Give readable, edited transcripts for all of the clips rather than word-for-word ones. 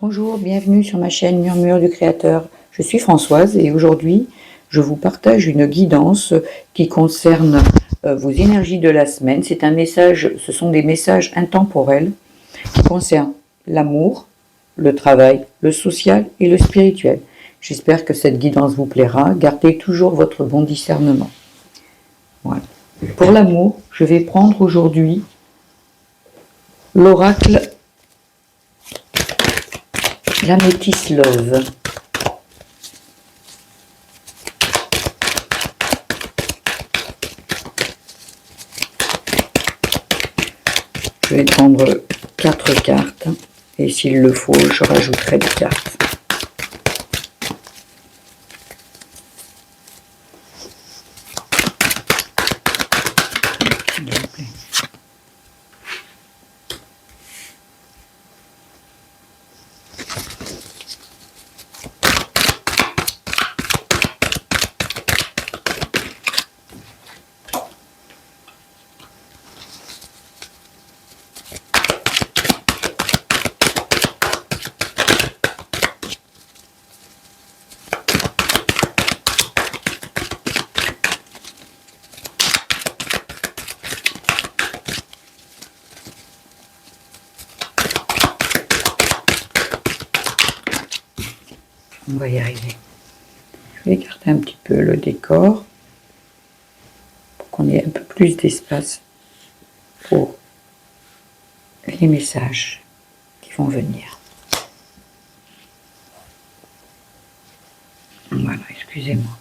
Bonjour, bienvenue sur ma chaîne Murmure du Créateur. Je suis Françoise et aujourd'hui, je vous partage une guidance qui concerne vos énergies de la semaine. C'est un message, ce sont des messages intemporels qui concernent l'amour, le travail, le social et le spirituel. J'espère que cette guidance vous plaira. Gardez toujours votre bon discernement. Voilà. Pour l'amour, je vais prendre aujourd'hui l'oracle l'Améthyste Love. Je vais prendre 4 cartes et s'il le faut, je rajouterai des cartes. On va y arriver. Je vais écarter un petit peu le décor pour qu'on ait un peu plus d'espace pour les messages qui vont venir. Voilà, excusez-moi.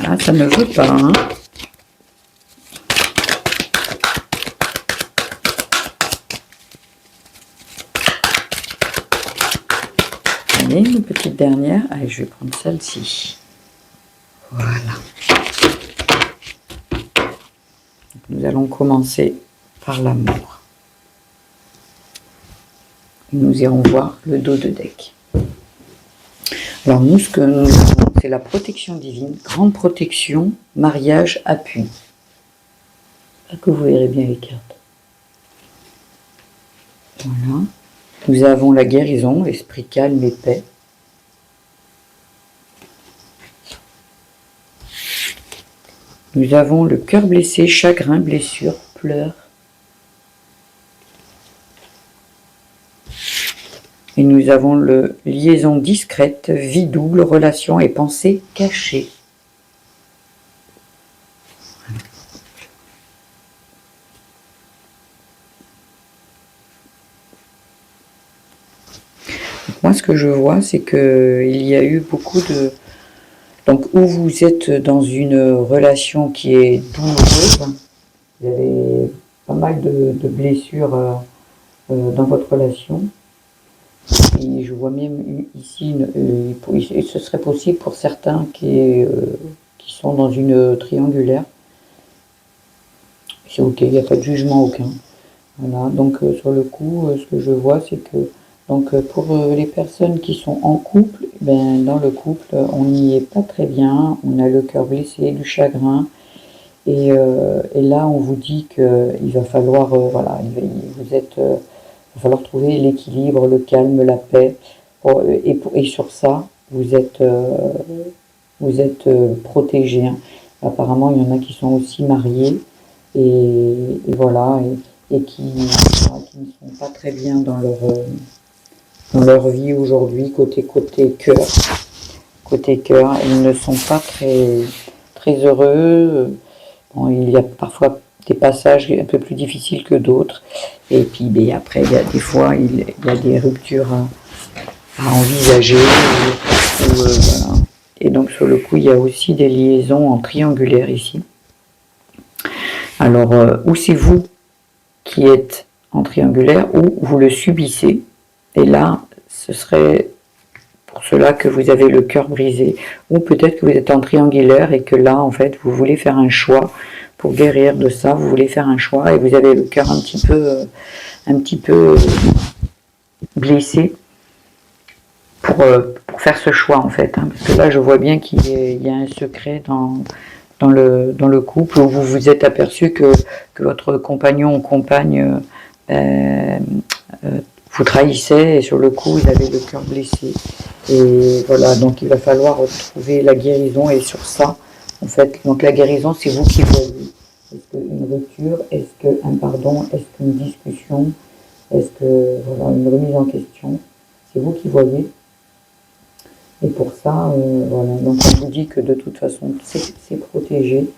Là, ça ne veut pas, hein. Allez, une petite dernière. Allez, je vais prendre celle-ci. Voilà. Nous allons commencer par l'amour. Nous irons voir le dos de deck. Alors nous, ce que nous avons, c'est la protection divine, grande protection, mariage, appui. Là que vous verrez bien les cartes. Voilà. Nous avons la guérison, l'esprit calme et paix. Nous avons le cœur blessé, chagrin, blessure, pleurs. Et nous avons le liaison discrète, vie double, relation et pensée cachée. Moi, ce que je vois, c'est qu'il y a eu beaucoup de... Donc, où vous êtes dans une relation qui est douloureuse, vous avez pas mal de blessures dans votre relation. Et je vois même ici, ce serait possible pour certains qui sont dans une triangulaire. C'est ok, il n'y a pas de jugement aucun. Voilà, donc sur le coup, ce que je vois, c'est que donc pour les personnes qui sont en couple, ben, dans le couple, on n'y est pas très bien, on a le cœur blessé, du chagrin, et là on vous dit qu'il va falloir, voilà, va falloir trouver l'équilibre, le calme, la paix, et sur ça, vous êtes protégés. Hein. Apparemment, il y en a qui sont aussi mariés, et voilà, et qui ne sont pas très bien dans leur vie aujourd'hui, côté cœur. Côté cœur, ils ne sont pas très heureux. Bon, il y a parfois des passages un peu plus difficiles que d'autres. Et puis ben, après, il y a des fois, il y a des ruptures à envisager. Voilà. Et donc sur le coup, il y a aussi des liaisons en triangulaire ici. Alors, ou c'est vous qui êtes en triangulaire, ou vous le subissez. Et là, ce serait pour cela que vous avez le cœur brisé. Ou peut-être que vous êtes en triangulaire et que là, en fait, vous voulez faire un choix pour guérir de ça. Vous voulez faire un choix et vous avez le cœur un petit peu blessé pour faire ce choix, en fait. Hein. Parce que là, je vois bien qu'il y a un secret dans le couple où vous vous êtes aperçu que votre compagnon ou compagne vous trahissait et sur le coup, vous avez le cœur blessé. Et voilà, donc il va falloir trouver la guérison et sur ça, en fait, donc la guérison, c'est vous qui voyez. Est-ce qu'une rupture, est-ce qu'un pardon, est-ce qu'une discussion, est-ce que, voilà, une remise en question, c'est vous qui voyez. Et pour ça, voilà, donc on vous dit que de toute façon, c'est protégé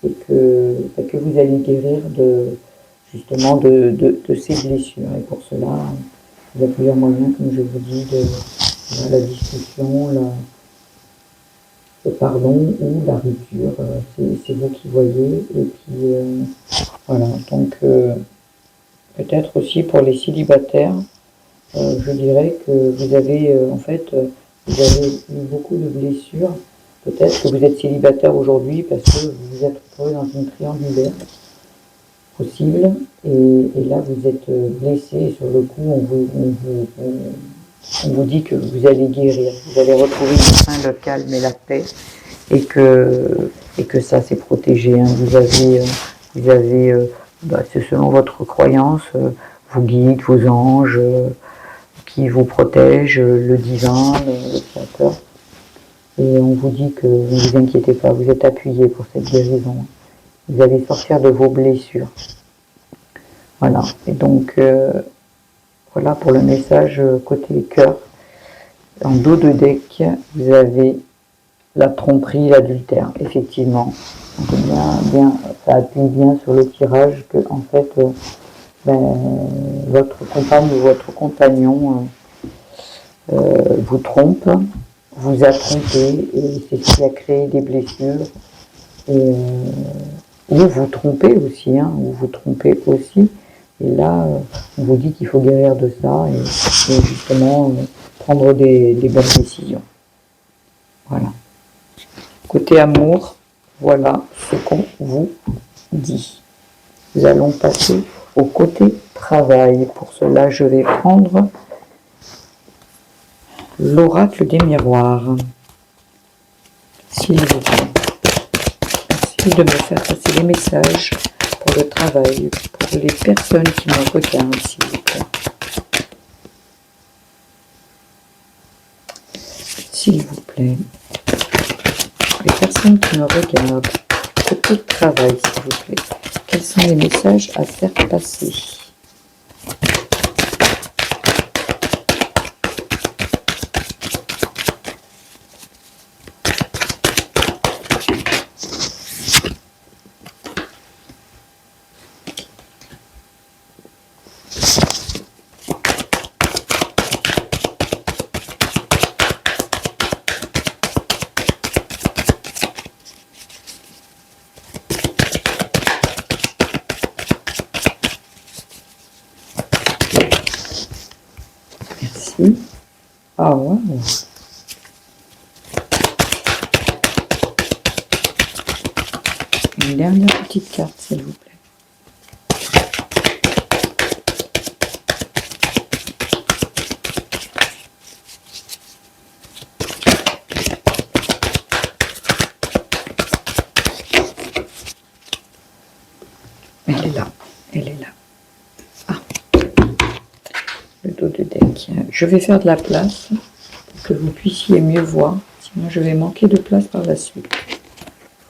et que vous allez guérir justement de ces blessures. Et pour cela, il y a plusieurs moyens, comme je vous dis, de la discussion, le pardon ou la rupture. C'est vous qui voyez. Et puis, voilà. Donc, peut-être aussi pour les célibataires, je dirais que vous avez, en fait, vous avez eu beaucoup de blessures. Peut-être que vous êtes célibataire aujourd'hui parce que vous vous êtes retrouvé dans une triangulaire possible. Et là, vous êtes blessé. Et sur le coup, on vous dit que vous allez guérir. Vous allez retrouver enfin le calme et la paix. Et que ça, c'est protégé. Hein. Vous avez c'est selon votre croyance, vos guides, vos anges, qui vous protègent, le divin, le créateur. Et on vous dit que ne vous inquiétez pas, vous êtes appuyé pour cette guérison. Vous allez sortir de vos blessures. Voilà. Et donc, voilà pour le message côté cœur. En dos de deck, vous avez la tromperie, l'adultère, effectivement. Donc, ça appuie bien sur le tirage que, en fait, votre compagne ou votre compagnon vous trompe, vous a trompé, et c'est ce qui a créé des blessures. Et, ou vous trompez aussi, hein, ou vous trompez aussi. Et là, on vous dit qu'il faut guérir de ça et justement prendre des bonnes décisions. Voilà. Côté amour, voilà ce qu'on vous dit. Nous allons passer au côté travail. Pour cela, je vais prendre l'oracle des miroirs. S'il vous plaît. Merci de me faire passer les messages pour le travail, pour les personnes qui me regardent, s'il vous plaît. S'il vous plaît. Les personnes qui me regardent, côté travail, s'il vous plaît. Quels sont les messages à faire passer ? Ah ouais. Une dernière petite carte, s'il vous plaît. Elle est là. Elle est là. Ah. Le dos de deck. Je vais faire de la place pour que vous puissiez mieux voir. Sinon, je vais manquer de place par la suite.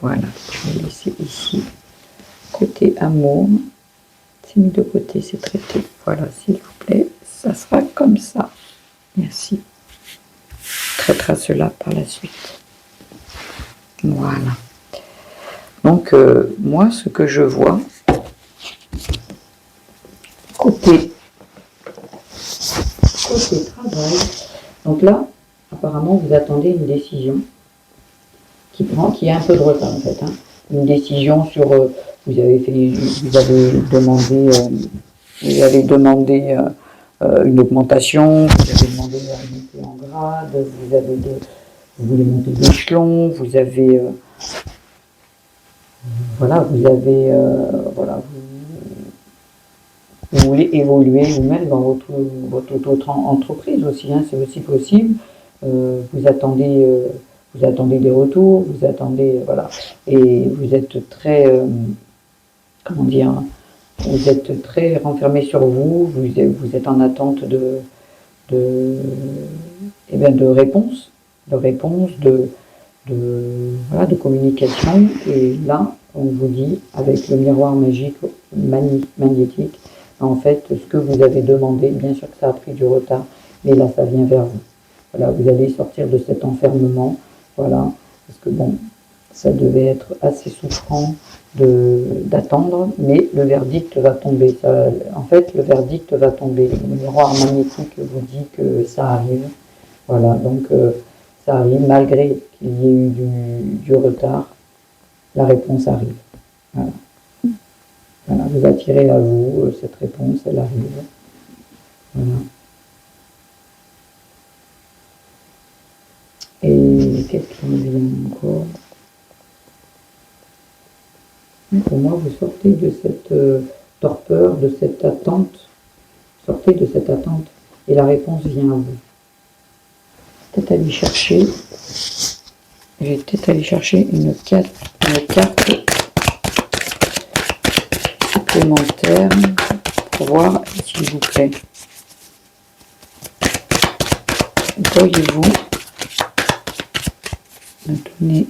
Voilà. Je vais laisser ici. Côté amour. C'est mis de côté, c'est traité. Voilà, s'il vous plaît. Ça sera comme ça. Merci. Je traitera cela par la suite. Voilà. Donc, moi, ce que je vois, côté travail, donc là, apparemment, vous attendez une décision qui est un peu de retard, en fait. Hein. Une décision vous avez demandé une augmentation, vous avez demandé à monter en grade, vous voulez monter d'échelon, vous avez voilà, vous voulez évoluer vous-même dans votre auto-entreprise aussi, hein, c'est aussi possible. Vous attendez des retours, vous attendez, voilà, et vous êtes très, comment dire, vous êtes très renfermé sur vous, vous êtes en attente de, eh bien, de réponses, voilà, de communication. Et là, on vous dit, avec le miroir magique magnétique, en fait, ce que vous avez demandé, bien sûr que ça a pris du retard, mais là, ça vient vers vous. Voilà, vous allez sortir de cet enfermement, voilà, parce que bon, ça devait être assez souffrant d'attendre, mais le verdict va tomber. En fait, le verdict va tomber. Le miroir magnétique vous dit que ça arrive. Voilà, donc ça arrive malgré qu'il y ait eu du retard. La réponse arrive. Voilà. Voilà, vous attirez à vous cette réponse, elle arrive. Voilà. Et qu'est-ce qui me vient encore? Pour moi, vous sortez de cette torpeur, de cette attente. Sortez de cette attente et la réponse vient à vous. Peut-être aller chercher. Je vais peut-être aller chercher une carte supplémentaire pour voir, s'il vous plaît. Pourriez-vous me donner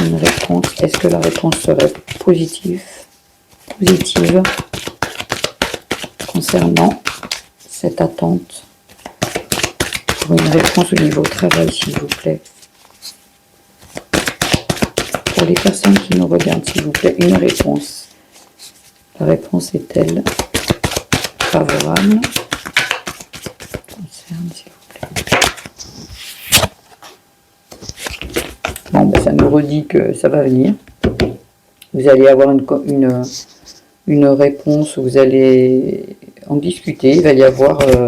une réponse? Est-ce que la réponse serait positive concernant cette attente? Pour une réponse au niveau travail, s'il vous plaît. Pour les personnes qui nous regardent, s'il vous plaît, une réponse. La réponse est-elle favorable? Concerne, s'il vous plaît. Bon, ben, ça nous redit que ça va venir. Vous allez avoir une réponse, vous allez en discuter, il va y avoir de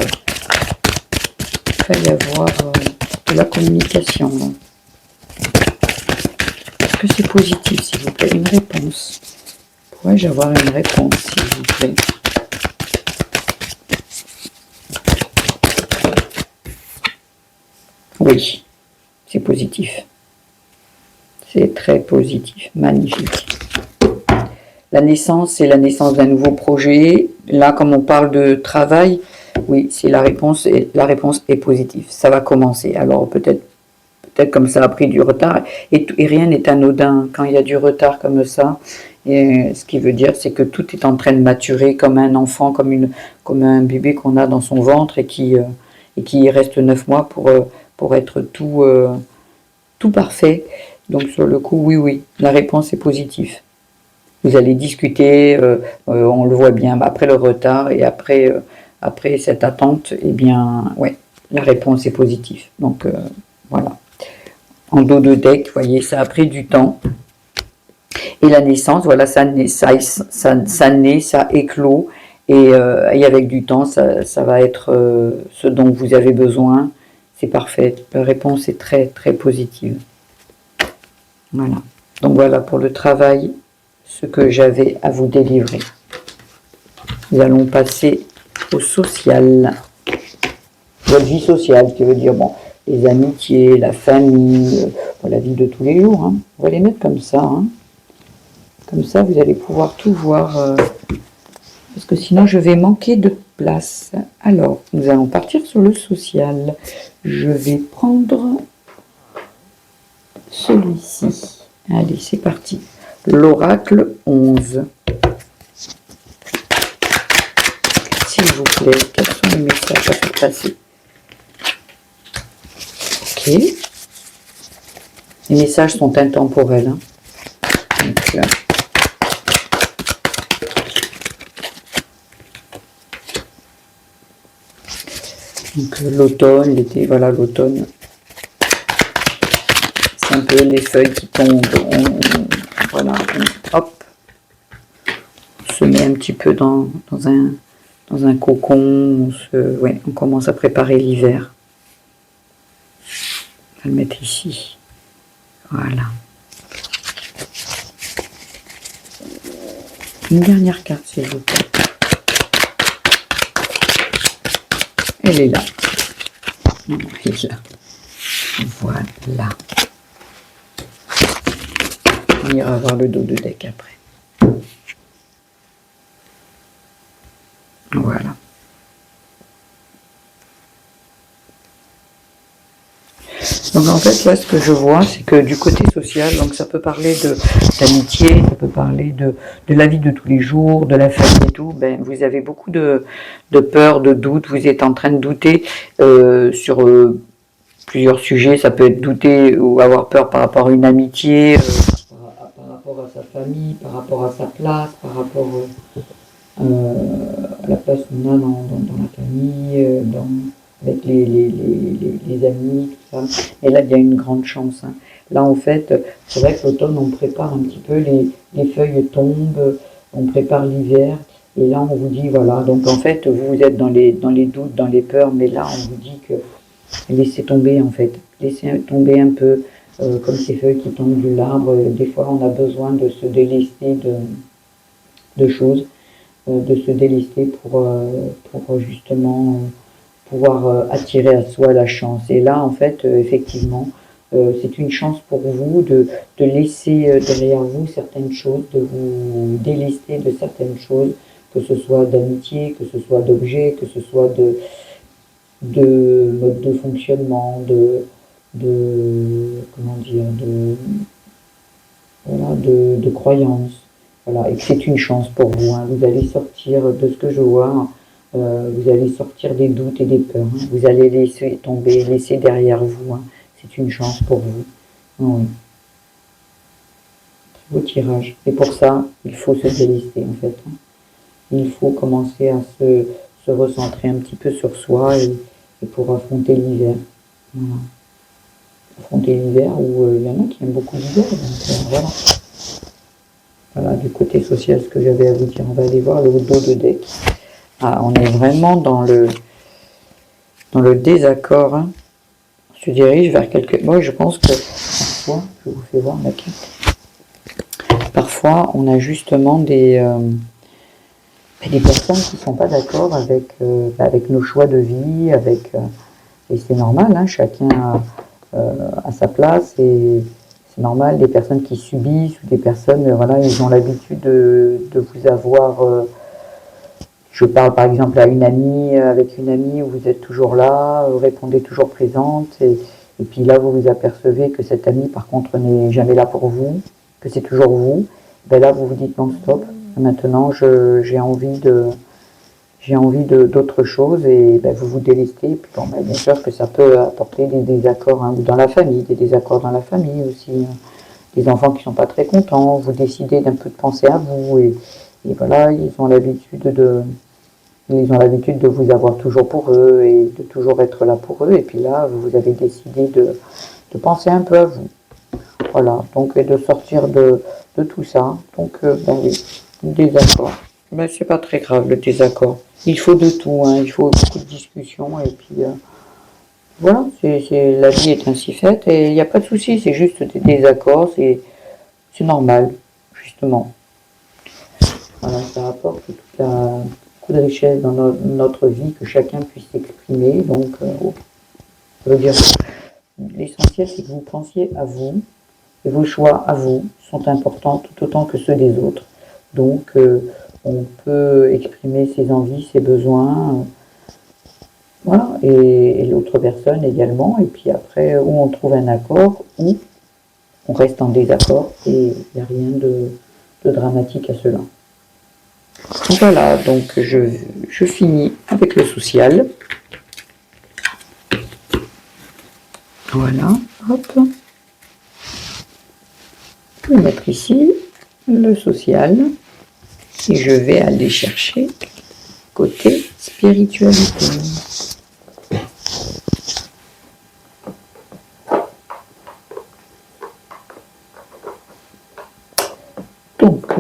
la communication. Est-ce que c'est positif, s'il vous plaît? Une réponse. Pourrais-je avoir une réponse, s'il vous plaît? Oui, c'est positif. C'est très positif, magnifique. La naissance, c'est la naissance d'un nouveau projet. Là, comme on parle de travail, oui, c'est la réponse est positive. Ça va commencer. Alors peut-être comme ça a pris du retard. Et rien n'est anodin quand il y a du retard comme ça. Et ce qui veut dire, c'est que tout est en train de maturer comme un enfant, comme un bébé qu'on a dans son ventre et qui reste 9 mois pour être tout parfait. Donc sur le coup, oui, la réponse est positive. Vous allez discuter, on le voit bien, après le retard et après cette attente, eh bien, ouais, la réponse est positive. Donc, voilà. En dos de deck, vous voyez, ça a pris du temps. Et la naissance, voilà, ça naît, ça éclot. Et avec du temps, ça va être ce dont vous avez besoin. C'est parfait. La réponse est très, très positive. Voilà. Donc voilà pour le travail, ce que j'avais à vous délivrer. Nous allons passer au social. Votre vie sociale, qui veut dire, bon, les amitiés, la famille, la vie de tous les jours. Hein. On va les mettre comme ça. Hein. Comme ça, vous allez pouvoir tout voir. Parce que sinon, je vais manquer de place. Alors, nous allons partir sur le social. Je vais prendre celui-ci. Allez, c'est parti. L'oracle 11. S'il vous plaît, quels sont les messages à faire passer? Ok. Les messages sont intemporels. Hein. Donc l'automne, l'été, voilà l'automne. C'est un peu les feuilles qui tombent. voilà, hop, on se met un petit peu dans un cocon, ouais, on commence à préparer l'hiver. On va le mettre ici. Voilà. Une dernière carte, s'il vous plaît. Elle est là. Elle est là. Voilà. On ira voir le dos de deck après. Voilà. Donc en fait, là, ce que je vois, c'est que du côté social, donc ça peut parler d'amitié, ça peut parler de la vie de tous les jours, de la famille et tout, ben, vous avez beaucoup de peur, de doute, vous êtes en train de douter sur plusieurs sujets, ça peut être douter ou avoir peur par rapport à une amitié, par rapport à sa famille, par rapport à sa place, par rapport à la place qu'on a dans la famille, avec les amis, tout ça. Et là, il y a une grande chance. Hein. Là, en fait, c'est vrai que l'automne, on prépare un petit peu, les feuilles tombent, on prépare l'hiver. Et là, on vous dit, voilà, donc en fait, vous êtes dans les doutes, dans les peurs, mais là, on vous dit que laissez tomber, en fait. Laissez tomber un peu, comme ces feuilles qui tombent de l'arbre. Des fois, on a besoin de se délester de choses. De se délester pour justement pouvoir attirer à soi la chance. Et là, en fait, effectivement, c'est une chance pour vous de laisser derrière vous certaines choses, de vous délester de certaines choses, que ce soit d'amitié, que ce soit d'objets, que ce soit de mode de fonctionnement, comment dire, voilà, de croyances. Voilà, et que c'est une chance pour vous. Hein. Vous allez sortir de ce que je vois, vous allez sortir des doutes et des peurs. Hein. Vous allez laisser tomber, laisser derrière vous. Hein. C'est une chance pour vous. Oui. Très beau tirage. Et pour ça, il faut se délester en fait. Hein. Il faut commencer à se recentrer un petit peu sur soi et pour affronter l'hiver. Voilà. Affronter l'hiver où il y en a qui aiment beaucoup l'hiver. Donc voilà. Voilà, du côté social, ce que j'avais à vous dire. On va aller voir le dos de deck. Ah, on est vraiment dans le désaccord. Hein. On se dirige vers quelque... Moi, je pense que parfois, je vous fais voir ma carte. Parfois, on a justement des personnes qui ne sont pas d'accord avec nos choix de vie, et c'est normal, hein, chacun a sa place, et c'est normal, des personnes qui subissent, ou des personnes, voilà, ils ont l'habitude de vous avoir... je parle par exemple à une amie, avec une amie où vous êtes toujours là, répondez toujours présente, et puis là vous vous apercevez que cette amie par contre n'est jamais là pour vous, que c'est toujours vous, ben là vous vous dites non stop, maintenant j'ai envie d'autre chose, et ben, vous vous délestez, et puis bon, ben, bien sûr que ça peut apporter des désaccords, hein, dans la famille, des désaccords dans la famille aussi, hein, des enfants qui ne sont pas très contents, vous décidez d'un peu de penser à vous, et voilà, ils ont l'habitude de vous avoir toujours pour eux et de toujours être là pour eux. Et puis là, vous avez décidé de penser un peu à vous. Voilà, donc et de sortir de tout ça. Donc, ben oui, désaccord. Ben, c'est pas très grave le désaccord. Il faut de tout, hein, il faut beaucoup de discussions. Et puis voilà, la vie est ainsi faite et il n'y a pas de souci, c'est juste des désaccords, c'est normal, justement. Voilà, ça apporte beaucoup de richesse dans notre vie, que chacun puisse s'exprimer. Donc, ça veut dire l'essentiel, c'est que vous pensiez à vous, et vos choix à vous sont importants tout autant que ceux des autres. Donc, on peut exprimer ses envies, ses besoins, voilà, et l'autre personne également. Et puis après, où on trouve un accord, ou on reste en désaccord, et il n'y a rien de dramatique à cela. Voilà, donc je finis avec le social. Voilà, hop. Je vais mettre ici le social et je vais aller chercher côté spiritualité.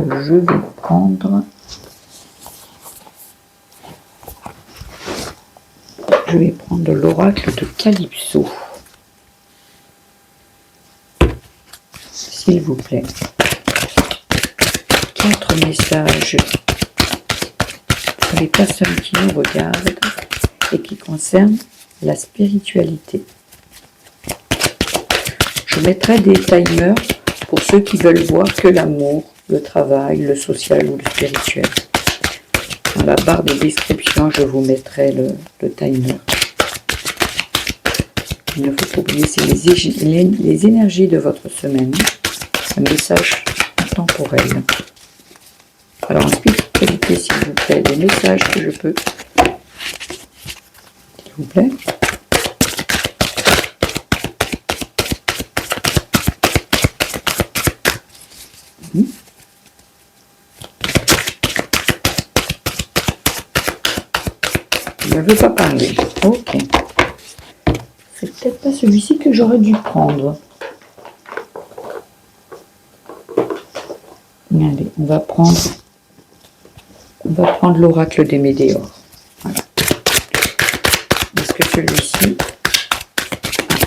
je vais prendre... Je vais prendre l'oracle de Calypso. S'il vous plaît. 4 messages pour les personnes qui nous regardent et qui concernent la spiritualité. Je mettrai des timers pour ceux qui veulent voir que l'amour, le travail, le social ou le spirituel. Dans la barre de description, je vous mettrai le timer. Il ne faut pas oublier, c'est les énergies de votre semaine. Un message intemporel. Alors en spiritualité, s'il vous plaît, des messages que je peux. S'il vous plaît. Je ne veux pas parler. Ok. C'est peut-être pas celui-ci que j'aurais dû prendre. Allez, on va prendre l'oracle des météores. Voilà. Est-ce que celui-ci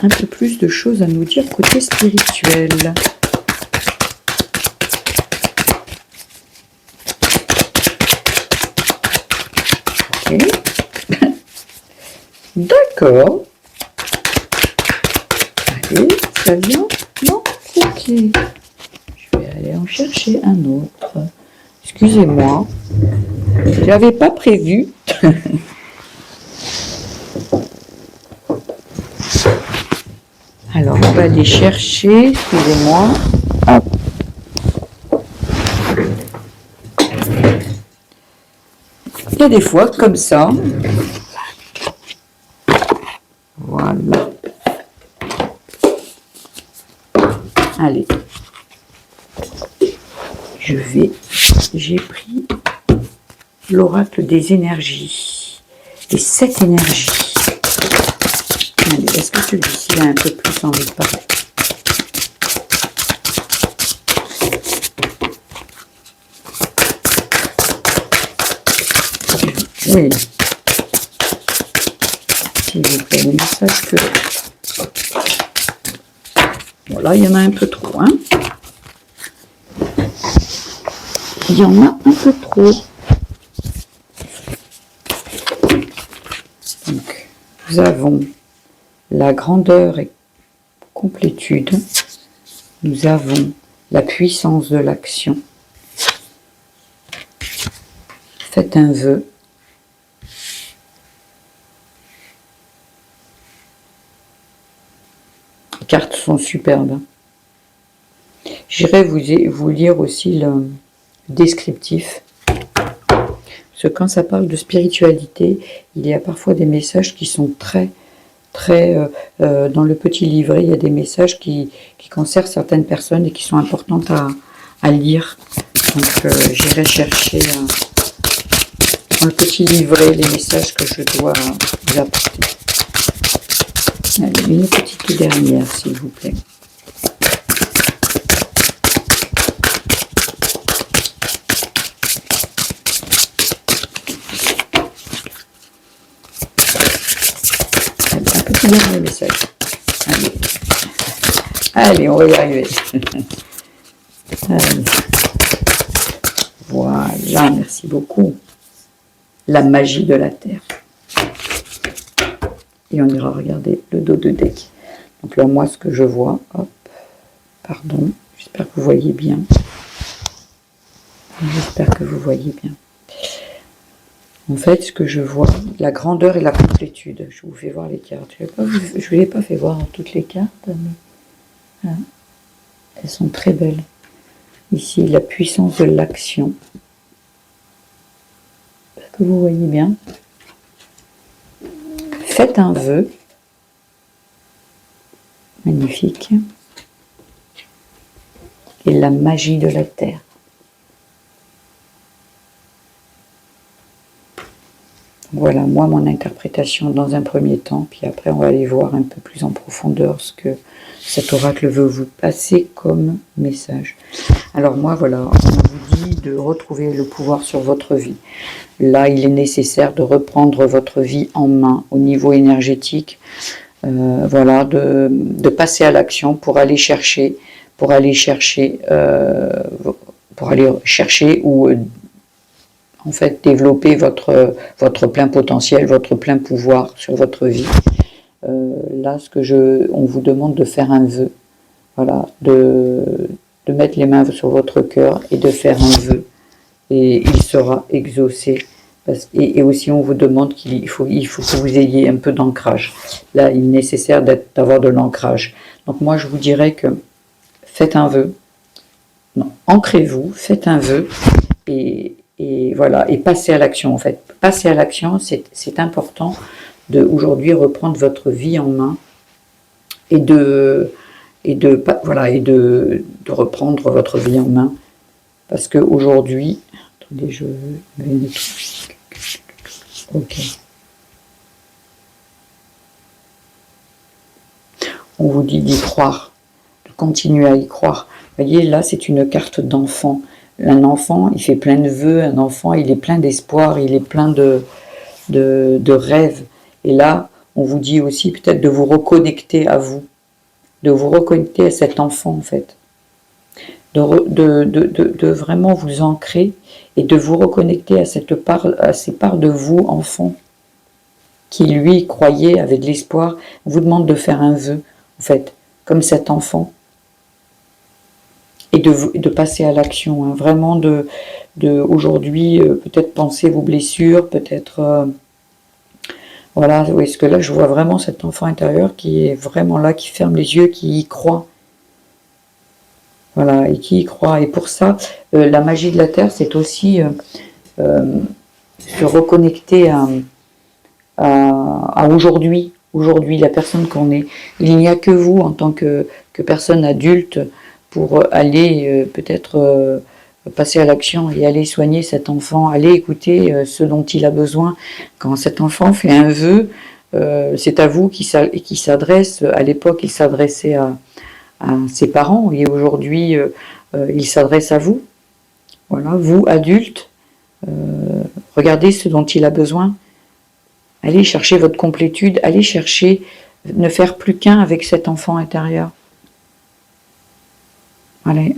a un peu plus de choses à nous dire côté spirituel? Ok. D'accord. Allez, ça vient? Non? Ok. Je vais aller en chercher un autre. Excusez-moi. Je n'avais pas prévu. Alors, on va aller chercher. Excusez-moi. Hop. Il y a des fois comme ça. Voilà. Allez. J'ai pris l'oracle des énergies. Les 7 énergies. Allez, est-ce que celui-ci a un peu plus envie de parler? Oui. S'il vous plaît, le message que... Bon, là, il y en a un peu trop, hein. Il y en a un peu trop. Donc, nous avons la grandeur et complétude. Nous avons la puissance de l'action. Faites un vœu. Les cartes sont superbes. J'irai vous lire aussi le descriptif. Parce que quand ça parle de spiritualité, il y a parfois des messages qui sont très dans le petit livret, il y a des messages qui concernent certaines personnes et qui sont importantes à lire. Donc j'irai chercher dans le petit livret les messages que je dois vous apporter. Allez, une petite dernière, s'il vous plaît. Dernier message. Allez, on va y arriver. Allez. Voilà, merci beaucoup. La magie de la Terre. Et on ira regarder le dos de deck. Donc là, moi, ce que je vois, hop, pardon, j'espère que vous voyez bien. J'espère que vous voyez bien. En fait, ce que je vois, la grandeur et la complétude. Je vous fais voir les cartes. Je ne vous ai pas fait voir toutes les cartes, mais voilà. Elles sont très belles. Ici, la puissance de l'action. Est-ce que vous voyez bien? Faites un vœu. Magnifique. Et la magie de la Terre. Voilà, moi, mon interprétation dans un premier temps, puis après, on va aller voir un peu plus en profondeur ce que cet oracle veut vous passer comme message. Alors moi, voilà, on vous dit de retrouver le pouvoir sur votre vie. Là, il est nécessaire de reprendre votre vie en main au niveau énergétique. Voilà, de passer à l'action pour aller chercher, ou en fait développer votre plein potentiel, votre plein pouvoir sur votre vie. Là, on vous demande de faire un vœu, voilà, de mettre les mains sur votre cœur et de faire un vœu, et il sera exaucé. Et aussi, on vous demande qu'il faut que vous ayez un peu d'ancrage. Là, il est nécessaire d'avoir de l'ancrage. Donc moi, je vous dirais que faites un vœu, ancrez-vous, faites un vœu, et voilà, et passez à l'action en fait. Passez à l'action, c'est important de aujourd'hui reprendre votre vie en main et de reprendre votre vie en main, parce que aujourd'hui, attendez, je vais nettoyer. Ok. On vous dit d'y croire, de continuer à y croire. Vous voyez, là, c'est une carte d'enfant. Un enfant, il fait plein de vœux. Un enfant, il est plein d'espoir, il est plein de rêves. Et là, on vous dit aussi peut-être de vous reconnecter à vous, de vous reconnecter à cet enfant, en fait. De vraiment vous ancrer et de vous reconnecter à ces parts de vous, enfant, qui lui croyait, avait de l'espoir. On vous demande de faire un vœu, en fait, comme cet enfant, et de passer à l'action, hein, vraiment aujourd'hui, peut-être penser vos blessures, peut-être, voilà, oui, parce que là, je vois vraiment cet enfant intérieur qui est vraiment là, qui ferme les yeux, qui y croit. Voilà, et qui y croit. Et pour ça, la magie de la Terre, c'est aussi se reconnecter à aujourd'hui, la personne qu'on est. Il n'y a que vous, en tant que personne adulte, pour aller peut-être passer à l'action et aller soigner cet enfant, aller écouter ce dont il a besoin. Quand cet enfant fait un vœu, c'est à vous qui s'adresse. À l'époque, il s'adressait à ses parents, et aujourd'hui il s'adresse à vous. Voilà, vous adultes, regardez ce dont il a besoin, allez chercher votre complétude, allez chercher, ne faire plus qu'un avec cet enfant intérieur. Allez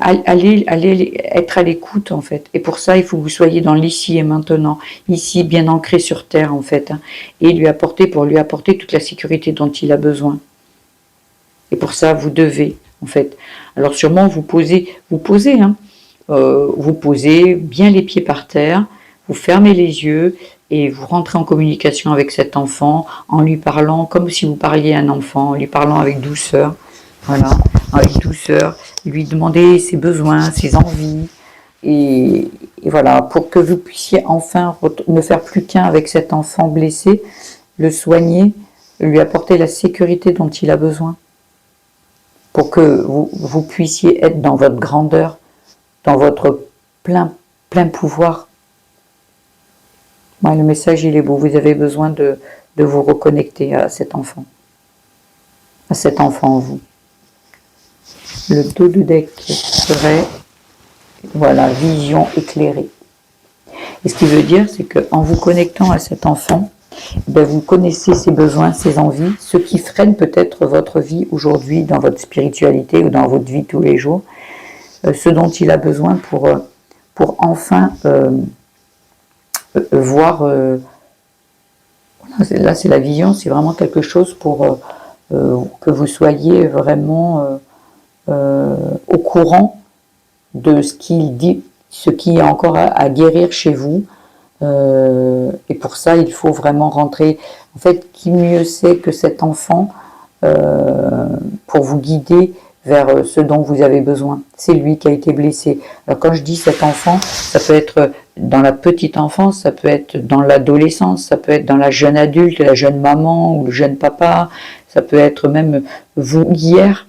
être à l'écoute, en fait. Et pour ça, il faut que vous soyez dans l'ici et maintenant, ici, bien ancré sur terre, en fait, hein, et pour lui apporter toute la sécurité dont il a besoin. Et pour ça, vous devez, en fait. Alors sûrement, vous posez bien les pieds par terre, vous fermez les yeux et vous rentrez en communication avec cet enfant en lui parlant comme si vous parliez à un enfant, en lui parlant avec douceur, voilà, avec douceur, lui demander ses besoins, ses envies, et voilà, pour que vous puissiez enfin ne faire plus qu'un avec cet enfant blessé, le soigner, lui apporter la sécurité dont il a besoin, pour que vous puissiez être dans votre grandeur, dans votre plein pouvoir. Ouais, le message, il est beau. Vous avez besoin de vous reconnecter à cet enfant en vous. Le dos du deck serait, voilà, vision éclairée. Et ce qui veut dire, c'est qu'en vous connectant à cet enfant, ben vous connaissez ses besoins, ses envies, ce qui freine peut-être votre vie aujourd'hui dans votre spiritualité ou dans votre vie tous les jours, ce dont il a besoin pour enfin voir. Là, c'est la vision, c'est vraiment quelque chose pour que vous soyez vraiment au courant de ce qu'il dit, ce qui est encore à guérir chez vous. Et pour ça, il faut vraiment rentrer. En fait, qui mieux sait que cet enfant pour vous guider vers ce dont vous avez besoin. C'est lui qui a été blessé. Alors quand je dis cet enfant, ça peut être dans la petite enfance, ça peut être dans l'adolescence, ça peut être dans la jeune adulte, la jeune maman ou le jeune papa, ça peut être même vous hier.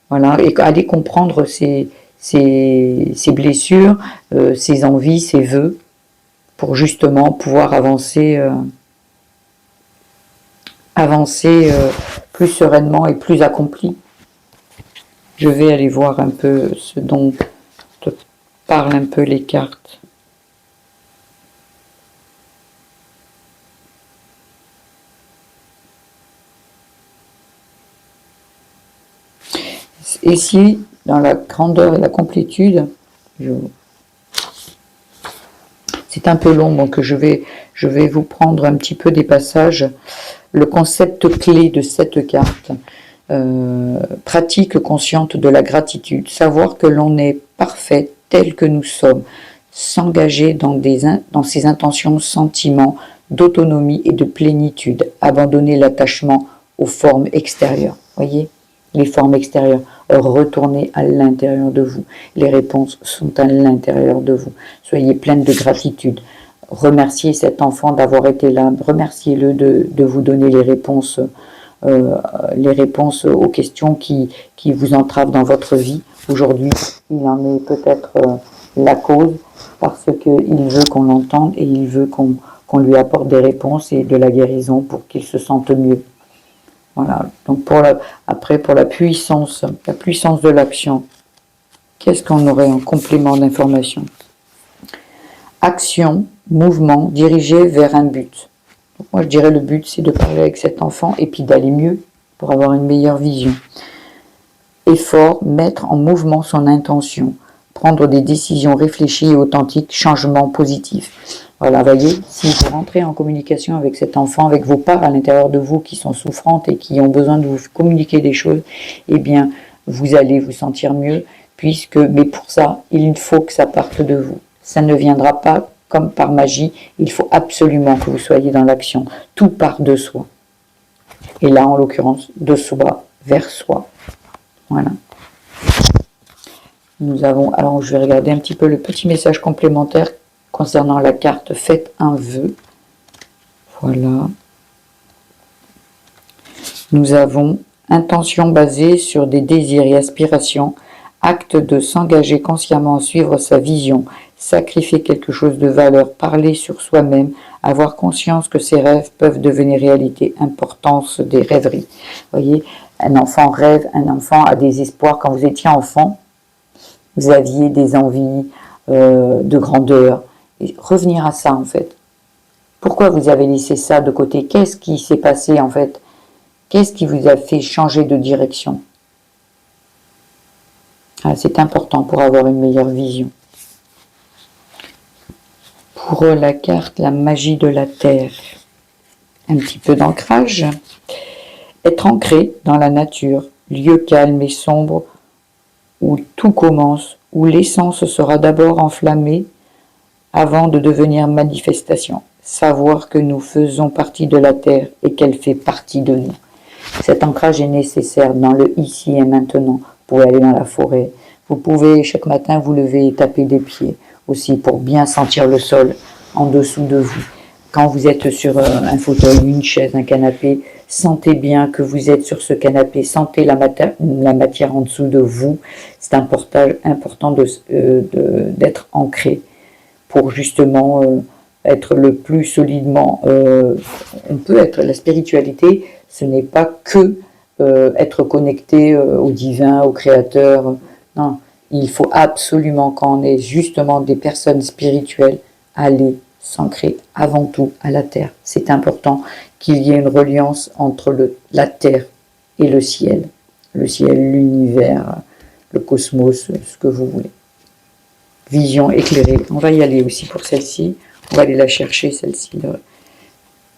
Voilà, et aller comprendre ses blessures, ses envies, ses vœux, pour justement pouvoir avancer plus sereinement et plus accompli. Je vais aller voir un peu ce dont parlent un peu les cartes? Et si, dans la grandeur et la complétude, c'est un peu long, donc je vais vous prendre un petit peu des passages. Le concept clé de cette carte, pratique consciente de la gratitude, savoir que l'on est parfait tel que nous sommes, s'engager dans ses intentions, sentiments d'autonomie et de plénitude, abandonner l'attachement aux formes extérieures. Voyez, les formes extérieures, retournez à l'intérieur de vous. Les réponses sont à l'intérieur de vous. Soyez pleine de gratitude. Remerciez cet enfant d'avoir été là. Remerciez-le de vous donner les réponses aux questions qui vous entravent dans votre vie. Aujourd'hui, il en est peut-être la cause parce qu'il veut qu'on l'entende et il veut qu'on lui apporte des réponses et de la guérison pour qu'il se sente mieux. Voilà, donc après pour la puissance de l'action, qu'est-ce qu'on aurait en complément d'information? Action, mouvement, dirigé vers un but. Donc moi je dirais le but c'est de parler avec cet enfant et puis d'aller mieux pour avoir une meilleure vision. Effort, mettre en mouvement son intention, prendre des décisions réfléchies et authentiques, changement positif. Voilà, voyez, si vous rentrez en communication avec cet enfant, avec vos parts à l'intérieur de vous qui sont souffrantes et qui ont besoin de vous communiquer des choses, eh bien, vous allez vous sentir mieux, mais pour ça, il faut que ça parte de vous. Ça ne viendra pas comme par magie, il faut absolument que vous soyez dans l'action. Tout part de soi. Et là, en l'occurrence, de soi vers soi. Voilà. Nous avons, alors je vais regarder un petit peu le petit message complémentaire concernant la carte « Faites un vœu ». Voilà. Nous avons « Intention basée sur des désirs et aspirations ». Acte de s'engager consciemment à suivre sa vision. Sacrifier quelque chose de valeur. Parler sur soi-même. Avoir conscience que ses rêves peuvent devenir réalité. Importance des rêveries. Vous voyez, un enfant rêve, un enfant a des espoirs. Quand vous étiez enfant, vous aviez des envies de grandeur. Et revenir à ça, en fait. Pourquoi vous avez laissé ça de côté? Qu'est-ce qui s'est passé, en fait? Qu'est-ce qui vous a fait changer de direction? C'est important pour avoir une meilleure vision. Pour la carte, la magie de la terre. Un petit peu d'ancrage. Être ancré dans la nature, lieu calme et sombre, où tout commence, où l'essence sera d'abord enflammée avant de devenir manifestation. Savoir que nous faisons partie de la terre et qu'elle fait partie de nous. Cet ancrage est nécessaire dans le ici et maintenant. Vous pouvez aller dans la forêt. Vous pouvez chaque matin vous lever et taper des pieds aussi pour bien sentir le sol en dessous de vous. Quand vous êtes sur un fauteuil, une chaise, un canapé, sentez bien que vous êtes sur ce canapé, sentez la matière en dessous de vous. C'est important d'être ancré pour justement être le plus solidement. On peut être, la spiritualité, ce n'est pas que être connecté au divin, au créateur. Non, il faut absolument, quand on est justement des personnes spirituelles, aller s'ancrer avant tout à la terre. C'est important qu'il y ait une reliance entre la terre et le ciel. Le ciel, l'univers, le cosmos, ce que vous voulez. Vision éclairée. On va y aller aussi pour celle-ci. On va aller la chercher, celle-ci.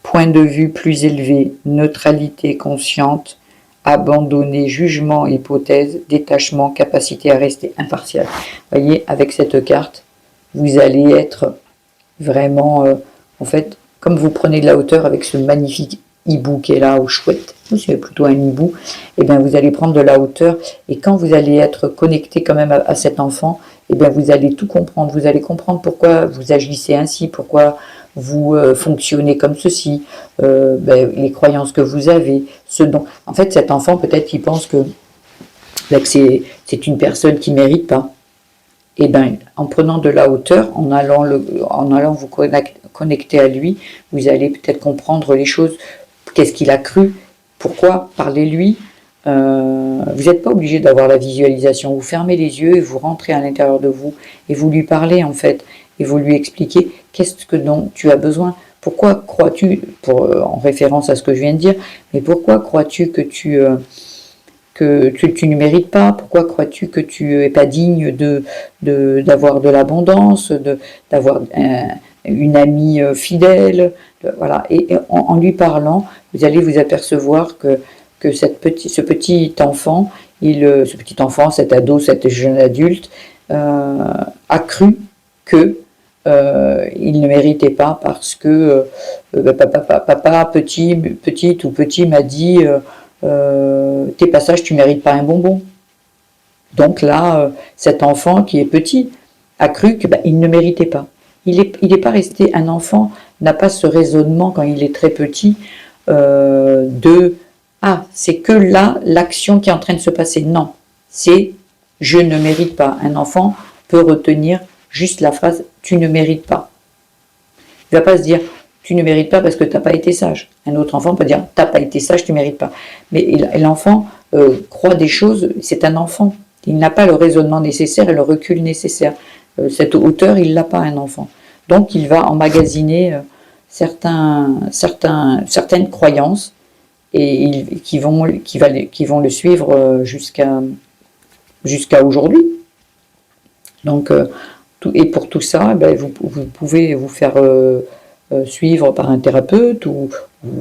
Point de vue plus élevé, neutralité consciente, abandonner jugement, hypothèse, détachement, capacité à rester impartial. Vous voyez, avec cette carte, vous allez être vraiment, en fait, comme vous prenez de la hauteur avec ce magnifique hibou qui est là, ou chouette, c'est plutôt un hibou, et bien vous allez prendre de la hauteur, et quand vous allez être connecté quand même à cet enfant, et bien vous allez tout comprendre, vous allez comprendre pourquoi vous agissez ainsi, pourquoi vous fonctionnez comme ceci, les croyances que vous avez, en fait cet enfant peut-être qu'il pense que c'est une personne qui ne mérite pas. Et bien, en prenant de la hauteur, en allant vous connecter à lui, vous allez peut-être comprendre les choses. Qu'est-ce qu'il a cru? Pourquoi? Parlez-lui. Vous n'êtes pas obligé d'avoir la visualisation. Vous fermez les yeux et vous rentrez à l'intérieur de vous et vous lui parlez en fait et vous lui expliquez qu'est-ce que dont tu as besoin. Pourquoi crois-tu, en référence à ce que je viens de dire, mais pourquoi crois-tu que tu ne mérites pas? Pourquoi crois-tu que tu n'es pas digne d'avoir de l'abondance, d'avoir une amie fidèle, voilà. Et en lui parlant, vous allez vous apercevoir que ce petit enfant, cet ado, cet jeune adulte, a cru que il ne méritait pas parce que papa, petite ou petit m'a dit t'es pas sage, tu mérites pas un bonbon. Donc là, cet enfant qui est petit a cru qu'il ne méritait pas. Il est pas resté, un enfant n'a pas ce raisonnement quand il est très petit ah, c'est que là l'action qui est en train de se passer. Non, c'est je ne mérite pas. Un enfant peut retenir juste la phrase tu ne mérites pas. Il ne va pas se dire tu ne mérites pas parce que tu n'as pas été sage. Un autre enfant peut dire tu n'as pas été sage, tu ne mérites pas. Mais l'enfant croit des choses, c'est un enfant. Il n'a pas le raisonnement nécessaire et le recul nécessaire. Cette hauteur, il ne l'a pas, un enfant. Donc il va emmagasiner certaines croyances et qui vont le suivre jusqu'à aujourd'hui. Donc, et pour tout ça, vous pouvez vous faire suivre par un thérapeute ou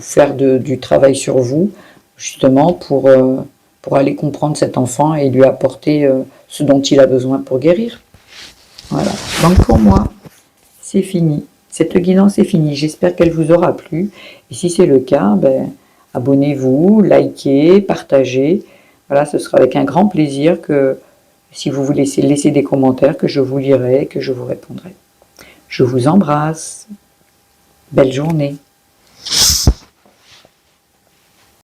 faire du travail sur vous, justement pour aller comprendre cet enfant et lui apporter ce dont il a besoin pour guérir. Voilà. Donc pour moi, c'est fini. Cette guidance est finie. J'espère qu'elle vous aura plu. Et si c'est le cas, abonnez-vous, likez, partagez. Voilà, ce sera avec un grand plaisir que si vous voulez laisser des commentaires, que je vous lirai, que je vous répondrai. Je vous embrasse. Belle journée.